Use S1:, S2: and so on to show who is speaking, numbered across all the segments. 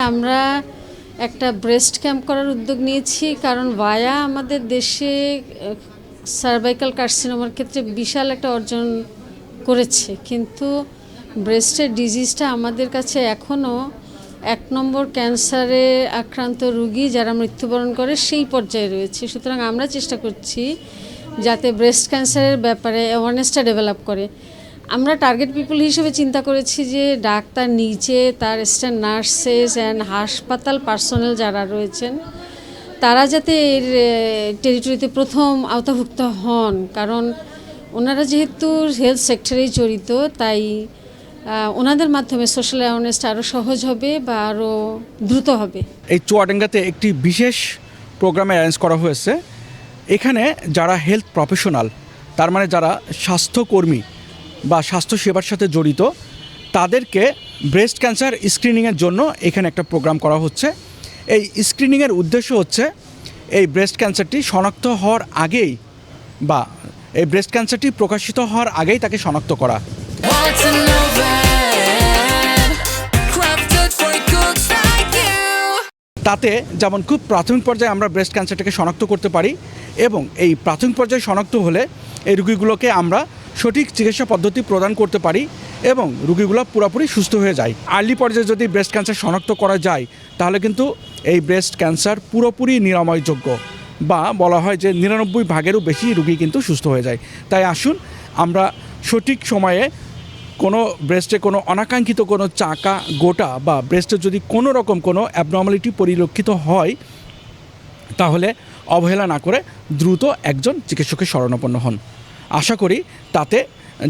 S1: আমরা একটা breast camp করার উদ্যোগ নিয়েছি, কারণ ভায়া আমাদের দেশে সার্ভাইকাল কার্সিনোমার ক্ষেত্রে বিশাল একটা অর্জন করেছে, কিন্তু ব্রেস্টের ডিজিজটা আমাদের কাছে এখনও 1 নম্বর ক্যান্সারে আক্রান্ত রোগী যারা মৃত্যুবরণ করে সেই পর্যায়ে রয়েছে। সুতরাং আমরা চেষ্টা করছি যাতে ব্রেস্ট ক্যান্সারের ব্যাপারে অ্যাওয়ারনেসটা ডেভেলপ করে। আমরা টার্গেট পিপল হিসেবে চিন্তা করেছি যে ডাক্তার নিচে, তার অ্যাসিস্ট্যান্ট নার্সেস অ্যান্ড হাসপাতাল পার্সোনেল যারা রয়েছেন তারা যাতে এর টেরিটরিতে প্রথম আওতাভুক্ত হন, কারণ ওনারা যেহেতু হেলথ সেক্টরেই জড়িত, তাই ওনাদের মাধ্যমে সোশ্যাল অ্যাওয়ারনেসটা আরও সহজ হবে বা আরও দ্রুত হবে।
S2: এই চুয়াডাঙ্গাতে একটি বিশেষ প্রোগ্রামে অ্যারেঞ্জ করা হয়েছে। এখানে যারা হেলথ প্রফেশনাল, তার মানে যারা স্বাস্থ্যকর্মী বা স্বাস্থ্য সেবার সাথে জড়িত, তাদেরকে ব্রেস্ট ক্যান্সার স্ক্রিনিংয়ের জন্য এখানে একটা প্রোগ্রাম করা হচ্ছে। এই স্ক্রিনিংয়ের উদ্দেশ্য হচ্ছে এই ব্রেস্ট ক্যান্সারটি শনাক্ত হওয়ার আগেই বা এই ব্রেস্ট ক্যান্সারটি প্রকাশিত হওয়ার আগেই তাকে শনাক্ত করা। তাতে যেমন খুব প্রাথমিক পর্যায়ে আমরা ব্রেস্ট ক্যান্সারটাকে শনাক্ত করতে পারি, এবং এই প্রাথমিক পর্যায়ে শনাক্ত হলে এই রোগীগুলোকে আমরা সঠিক চিকিৎসা পদ্ধতি প্রদান করতে পারি এবং রোগীগুলো পুরোপুরি সুস্থ হয়ে যায়। আর্লি পর্যায়ে যদি ব্রেস্ট ক্যান্সার শনাক্ত করা যায় তাহলে কিন্তু এই ব্রেস্ট ক্যান্সার পুরোপুরি নিরাময়যোগ্য, বা বলা হয় যে 99 ভাগেরও বেশি রোগী কিন্তু সুস্থ হয়ে যায়। তাই আসুন আমরা সঠিক সময়ে কোনো ব্রেস্টে কোনো অনাকাঙ্ক্ষিত কোনো চাকা, গোটা বা ব্রেস্টে যদি কোনো রকম কোনো অ্যাবনর্মালিটি পরিলক্ষিত হয় তাহলে অবহেলা না করে দ্রুত একজন চিকিৎসকের শরণাপন্ন হন। আশা করি তাতে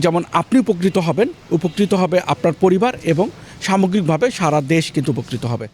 S2: যেমন আপনি উপকৃত হবেন, উপকৃত হবে আপনার পরিবার এবং সামগ্রিকভাবে সারা দেশ কিন্তু উপকৃত হবে।